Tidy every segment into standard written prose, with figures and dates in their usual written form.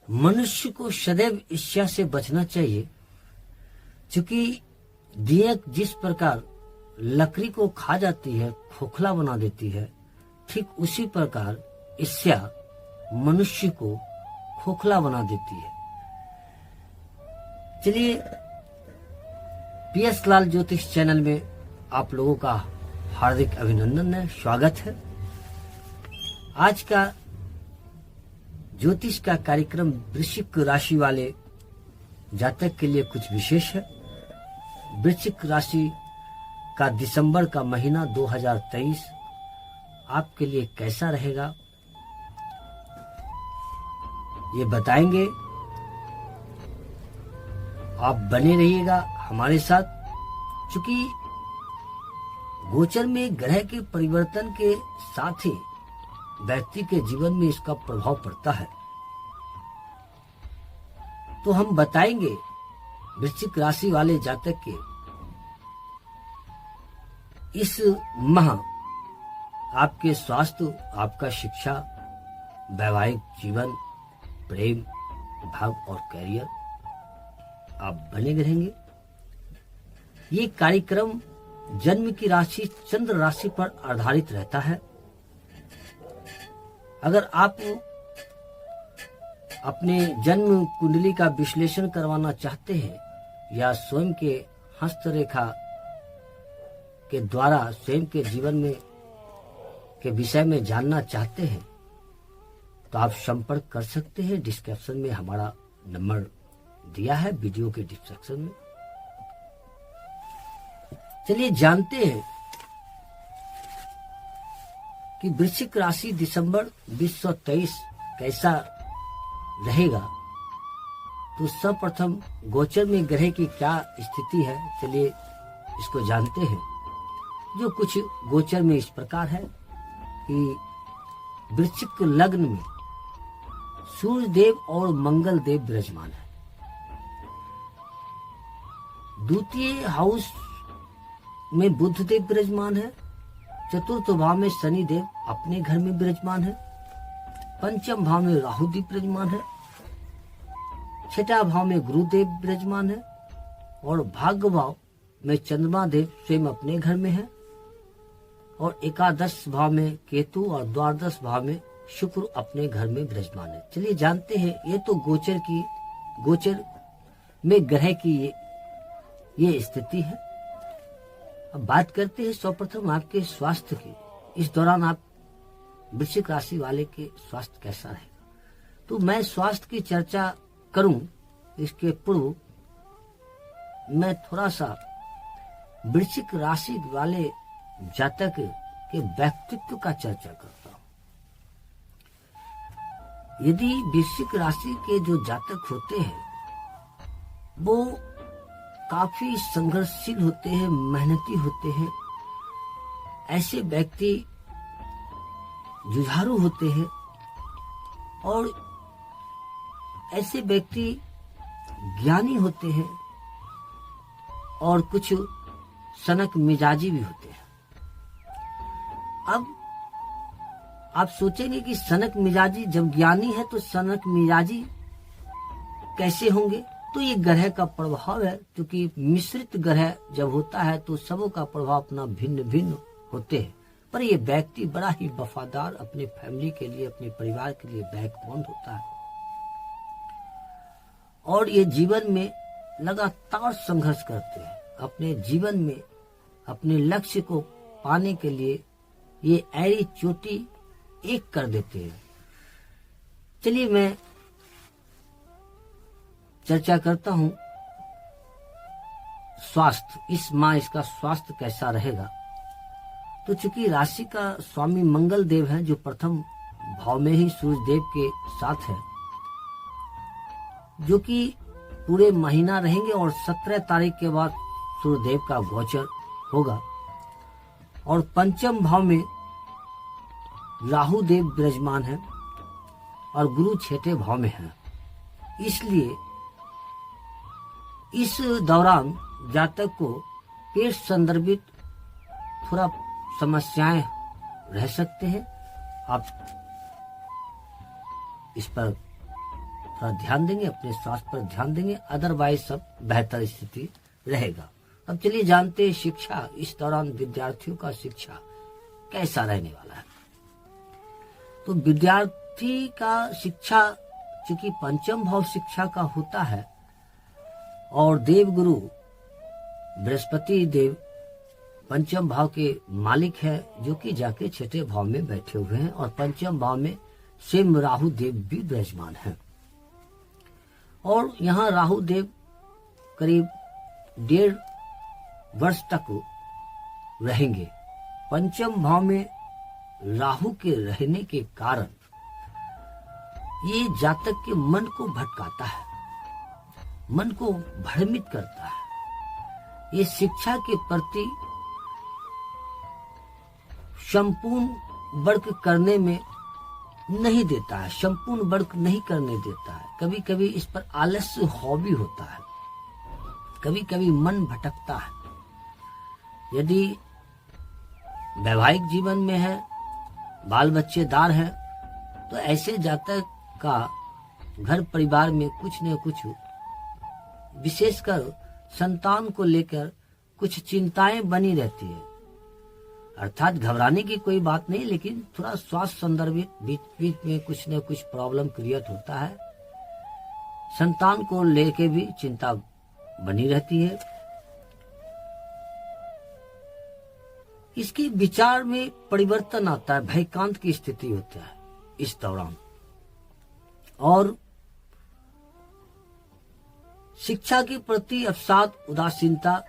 मनुष्य को सदैव ईर्ष्या से बचना चाहिए, क्योंकि दियक जिस प्रकार लकड़ी को खा जाती है, खोखला बना देती है, ठीक उसी प्रकार ईर्ष्या मनुष्य को खोखला बना देती है। चलिए, PS लाल ज्योतिष चैनल में आप लोगों का हार्दिक अभिनंदन है, स्वागत है। आज का ज्योतिष का कार्यक्रम वृश्चिक राशि वाले जातक के लिए कुछ विशेष है। वृश्चिक राशि का दिसंबर का महीना 2023 आपके लिए कैसा रहेगा, ये बताएंगे। आप बने रहिएगा हमारे साथ, क्योंकि गोचर में ग्रह के परिवर्तन के साथ ही व्यक्ति के जीवन में इसका प्रभाव पड़ता है। तो हम बताएंगे वृश्चिक राशि वाले जातक के इस माह आपके स्वास्थ्य, आपका शिक्षा, वैवाहिक जीवन, प्रेम, भाग और करियर, आप बने रहेंगे। ये कार्यक्रम जन्म की राशि चंद्र राशि पर आधारित रहता है। अगर आप अपने जन्म कुंडली का विश्लेषण करवाना चाहते हैं या स्वयं के हस्तरेखा के द्वारा स्वयं के जीवन में के विषय में जानना चाहते हैं, तो आप संपर्क कर सकते हैं। डिस्क्रिप्शन में हमारा नंबर दिया है, वीडियो के डिस्क्रिप्शन में। चलिए जानते हैं कि वृश्चिक राशि दिसंबर 2023 कैसा रहेगा। तो सर्वप्रथम गोचर में ग्रह की क्या स्थिति है, चलिए इसको जानते हैं। जो कुछ गोचर में इस प्रकार है कि वृश्चिक लग्न में सूर्य देव और मंगल देव विराजमान है। द्वितीय हाउस में बुध देव विराजमान है। चतुर्थ भाव में शनि देव अपने घर में विराजमान है। पंचम भाव में राहु देव विराजमान है। छठा भाव में गुरुदेव विराजमान है और भाग्य भाव में चंद्रमा देव स्वयं अपने घर में है और एकादश भाव में केतु और द्वादश भाव में शुक्र अपने घर में विराजमान है। चलिए जानते हैं, ये तो गोचर में ग्रह की ये स्थिति है। अब बात करते हैं सर्वप्रथम आपके स्वास्थ्य की। इस दौरान आप वृश्चिक राशि वाले के स्वास्थ्य कैसा रहेगा। तो मैं स्वास्थ्य की चर्चा करूं इसके पूर्व मैं थोड़ा सा वृश्चिक राशि वाले जातक के व्यक्तित्व का चर्चा करता हूं। यदि वृश्चिक राशि के जो जातक होते हैं वो काफी संघर्षशील होते हैं, मेहनती होते हैं, ऐसे व्यक्ति जुझारू होते हैं और ऐसे व्यक्ति ज्ञानी होते हैं और कुछ सनक मिजाजी भी होते हैं। अब आप सोचेंगे कि सनक मिजाजी, जब ज्ञानी है तो सनक मिजाजी कैसे होंगे। तो ये ग्रह का प्रभाव है, क्योंकि मिश्रित ग्रह जब होता है तो सबों का प्रभाव अपना भिन्न भिन्न होते हैं। पर ये व्यक्ति बड़ा ही वफादार, अपने फैमिली के लिए, अपने परिवार के लिए बैकबोन होता है और ये जीवन में लगातार संघर्ष करते हैं। अपने जीवन में अपने लक्ष्य को पाने के लिए ये ऐरी चोटी एक कर देते हैं। चलिए मैं चर्चा करता हूं स्वास्थ्य। इस माह इसका स्वास्थ्य कैसा रहेगा। तो चूंकि राशि का स्वामी मंगल देव है, जो प्रथम भाव में ही सूर्य देव के साथ है, जो कि पूरे महीना रहेंगे और 17 तारीख के बाद सूर्य देव का गोचर होगा और पंचम भाव में राहु देव विराजमान है और गुरु छठे भाव में है। इसलिए इस दौरान जातक को पेट संदर्भित थोड़ा समस्याएं रह सकते हैं। आप इस पर थोड़ा ध्यान देंगे, अपने स्वास्थ्य पर ध्यान देंगे, अदरवाइज सब बेहतर स्थिति रहेगा। अब चलिए जानते हैं शिक्षा, इस दौरान विद्यार्थियों का शिक्षा कैसा रहने वाला है। तो विद्यार्थी का शिक्षा चूंकि पंचम भाव शिक्षा का होता है और देवगुरु बृहस्पति देव पंचम भाव के मालिक है, जो कि जाके छठे भाव में बैठे हुए हैं और पंचम भाव में स्वयं राहु देव भी विराजमान है। और यहाँ राहु देव करीब 1.5 वर्ष तक रहेंगे। पंचम भाव में राहु के रहने के कारण ये जातक के मन को भटकाता है, मन को भ्रमित करता है। ये शिक्षा के प्रति संपूर्ण वर्क करने में नहीं देता है, संपूर्ण वर्क नहीं करने देता है। कभी कभी इस पर आलस्य हॉबी होता है, कभी कभी मन भटकता है। यदि वैवाहिक जीवन में है, बाल बच्चेदार है, तो ऐसे जातक का घर परिवार में कुछ न कुछ विशेषकर संतान को लेकर कुछ चिंताएं बनी रहती है। अर्थात घबराने की कोई बात नहीं, लेकिन थोड़ा स्वास्थ्य संदर्भित बीच बीच में कुछ न कुछ प्रॉब्लम क्रिएट होता है। संतान को लेके भी चिंता बनी रहती है। इसके विचार में परिवर्तन आता है, भयकांत की स्थिति होता है इस दौरान। और शिक्षा के प्रति अवसाद, उदासीनता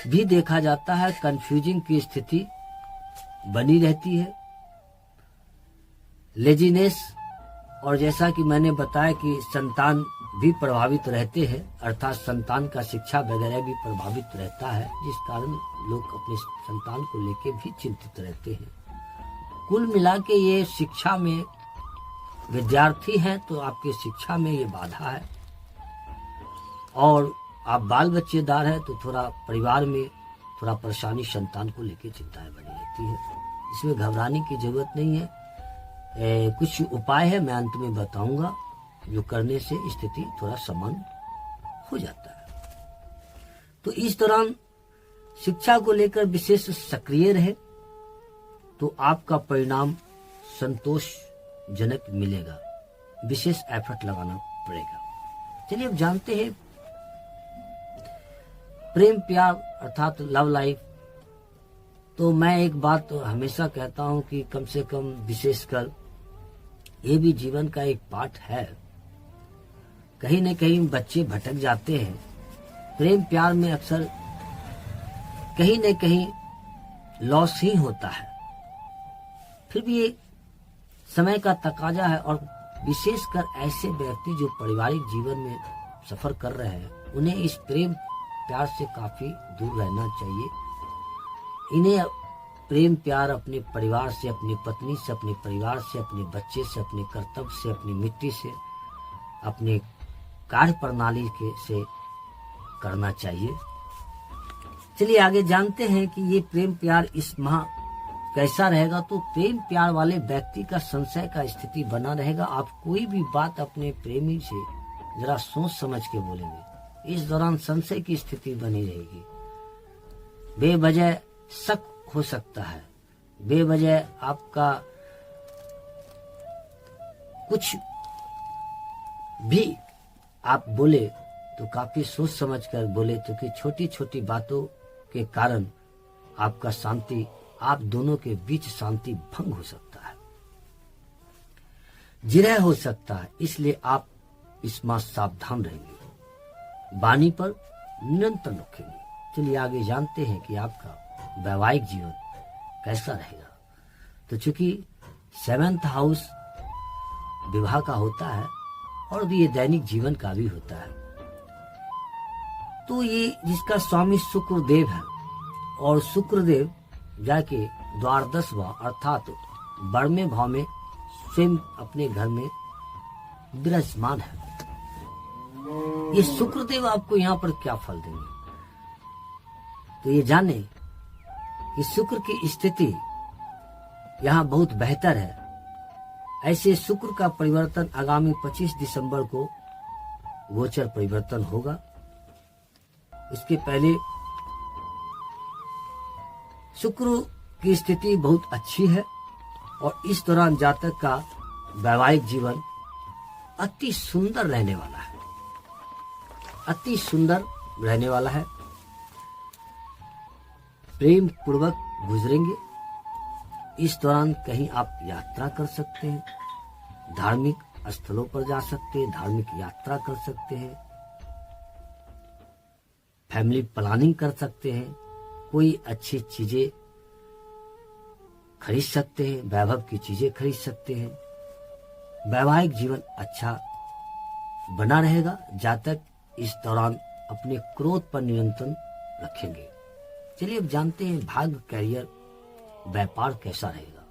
भी देखा जाता है, कंफ्यूजिंग की स्थिति बनी रहती है, लेजीनेस, और जैसा कि मैंने बताया कि संतान भी प्रभावित रहते हैं, अर्थात संतान का शिक्षा वगैरह भी प्रभावित रहता है, जिस कारण लोग अपने संतान को लेकर भी चिंतित रहते हैं। कुल मिला के ये शिक्षा में विद्यार्थी हैं तो आपके शिक्षा में ये बाधा है, और आप बाल बच्चेदार हैं तो थोड़ा परिवार में थोड़ा परेशानी, संतान को लेकर चिंताएं बनी रहती है। इसमें घबराने की जरूरत नहीं है। कुछ उपाय है, मैं अंत में बताऊंगा, जो करने से स्थिति थोड़ा सामान्य हो जाता है। तो इस दौरान शिक्षा को लेकर विशेष सक्रिय रहे तो आपका परिणाम संतोषजनक मिलेगा। विशेष एफर्ट लगाना पड़ेगा। चलिए अब जानते हैं प्रेम प्यार अर्थात लव लाइफ। तो मैं एक बात तो हमेशा कहता हूं कि कम से कम विशेषकर ये भी जीवन का एक पार्ट है। कहीं न कहीं बच्चे भटक जाते हैं प्रेम प्यार में, अक्सर कहीं न कहीं लॉस ही होता है। फिर भी ये समय का तकाजा है, और विशेषकर ऐसे व्यक्ति जो पारिवारिक जीवन में सफर कर रहे हैं, उन्हें इस प्रेम प्यार से काफी दूर रहना चाहिए। इन्हें प्रेम प्यार अपने परिवार से, अपनी पत्नी से, अपने परिवार से, अपने बच्चे से, अपने कर्तव्य से, अपनी मिट्टी से, अपने कार्य प्रणाली के से करना चाहिए। चलिए आगे जानते हैं कि ये प्रेम प्यार इस माह कैसा रहेगा। तो प्रेम प्यार वाले व्यक्ति का संशय का स्थिति बना रहेगा। आप कोई भी बात अपने प्रेमी से जरा सोच समझ के बोलेंगे। इस दौरान संशय की स्थिति बनी रहेगी। बेवजह शक हो सकता है, बेवजह आपका कुछ भी आप बोले तो काफी सोच समझकर बोले, तो कि छोटी छोटी बातों के कारण आपका शांति, आप दोनों के बीच शांति भंग हो सकता है, जिरह हो सकता है। इसलिए आप इस माह सावधान रहेंगे, वाणी पर नियंत्रण रखेंगे। चलिए आगे जानते हैं कि आपका वैवाहिक जीवन कैसा रहेगा। तो चूंकि 7th हाउस विवाह का होता है और ये दैनिक जीवन का भी होता है, तो ये जिसका स्वामी शुक्रदेव है, और शुक्रदेव जाके द्वादशवां अर्थात 12वें भाव में स्वयं अपने घर में विराजमान है। ये शुक्रदेव आपको यहाँ पर क्या फल देंगे, तो ये जाने कि शुक्र की स्थिति यहाँ बहुत बेहतर है। ऐसे शुक्र का परिवर्तन आगामी 25 दिसंबर को गोचर परिवर्तन होगा। इसके पहले शुक्र की स्थिति बहुत अच्छी है और इस दौरान जातक का वैवाहिक जीवन अति सुंदर रहने वाला है, अति सुंदर रहने वाला है। प्रेम पूर्वक गुजरेंगे। इस दौरान कहीं आप यात्रा कर सकते हैं, धार्मिक स्थलों पर जा सकते हैं, धार्मिक यात्रा कर सकते हैं, फैमिली प्लानिंग कर सकते हैं, कोई अच्छी चीजें खरीद सकते हैं, वैभव की चीजें खरीद सकते हैं। वैवाहिक जीवन अच्छा बना रहेगा। जातक इस दौरान अपने क्रोध पर नियंत्रण रखेंगे। चलिए अब जानते हैं भाग्य, कैरियर, व्यापार कैसा रहेगा।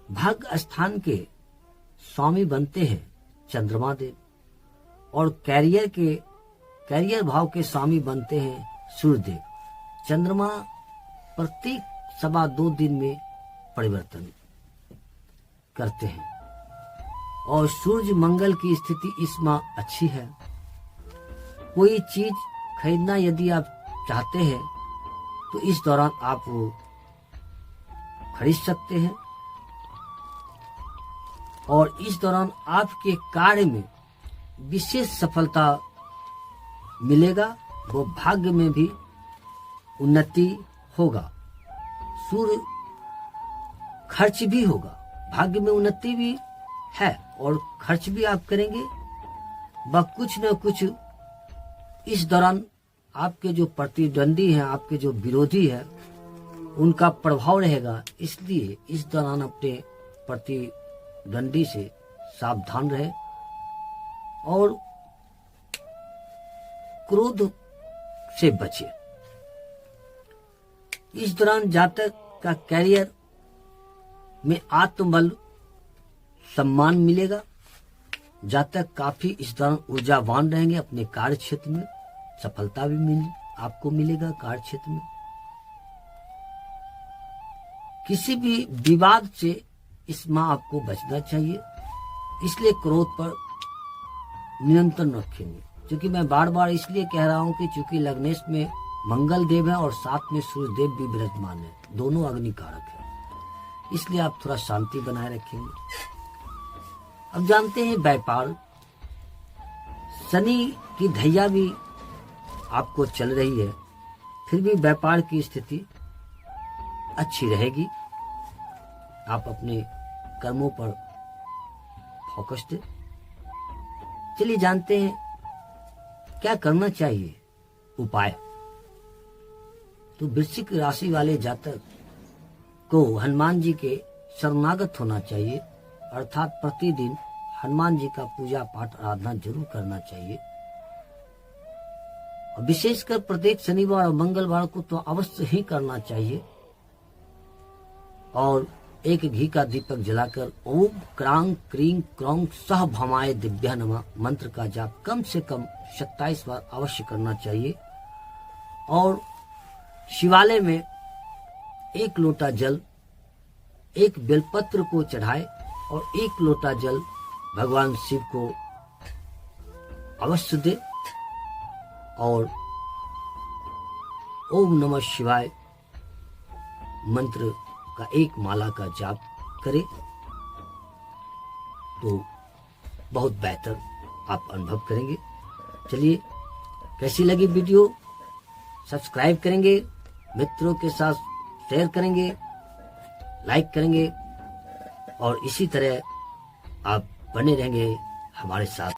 भाग्य स्थान के स्वामी बनते हैं चंद्रमा देव और कैरियर भाव के स्वामी बनते हैं सूर्यदेव। चंद्रमा प्रत्येक 2.25 दिन में परिवर्तन करते हैं और सूर्य मंगल की स्थिति इस माह अच्छी है। कोई चीज खरीदना यदि आप चाहते हैं तो इस दौरान आप वो खरीद सकते हैं और इस दौरान आपके कार्य में विशेष सफलता मिलेगा। वो भाग्य में भी उन्नति होगा। सूर्य खर्च भी होगा, भाग्य में उन्नति भी है और खर्च भी आप करेंगे। वह कुछ न कुछ इस दौरान आपके जो प्रतिद्वंदी हैं, आपके जो विरोधी हैं, उनका प्रभाव रहेगा। इसलिए इस दौरान अपने प्रतिद्वंदी से सावधान रहे और क्रोध से बचे। इस दौरान जातक का कैरियर में आत्मबल, सम्मान मिलेगा। जातक काफी इस दौरान ऊर्जावान रहेंगे। अपने कार्य क्षेत्र में सफलता भी आपको मिलेगा। कार्य क्षेत्र में किसी भी विवाद से इस माह आपको बचना चाहिए, इसलिए क्रोध पर नियंत्रण रखेंगे। क्योंकि मैं बार बार इसलिए कह रहा हूं कि चूंकि लग्नेश में मंगल देव है और साथ में सूर्य देव भी विराजमान है, दोनों अग्नि कारक है, इसलिए आप थोड़ा शांति बनाए रखेंगे। अब जानते हैं व्यापार। शनि की धैया भी आपको चल रही है, फिर भी व्यापार की स्थिति अच्छी रहेगी। आप अपने कर्मों पर फोकस दें। चलिए जानते हैं क्या करना चाहिए उपाय। तो वृश्चिक राशि वाले जातक को हनुमान जी के शरणागत होना चाहिए, अर्थात प्रतिदिन हनुमान जी का पूजा पाठ आराधना जरूर करना चाहिए। और विशेषकर प्रत्येक शनिवार और मंगलवार को तो अवश्य ही करना चाहिए। और एक घी का दीपक जलाकर ओम क्रांग क्रीं क्रौं सह भमाय दिव्या नमः मंत्र का जाप कम से कम 27 बार अवश्य करना चाहिए। और शिवालय में 1 लोटा जल, 1 बेलपत्र को चढ़ाए और 1 लोटा जल भगवान शिव को अवश्य दे और ओम नमः शिवाय मंत्र का 1 माला का जाप करे तो बहुत बेहतर आप अनुभव करेंगे। चलिए, कैसी लगी वीडियो? सब्सक्राइब करेंगे, मित्रों के साथ शेयर करेंगे, लाइक करेंगे और इसी तरह आप बने रहेंगे हमारे साथ।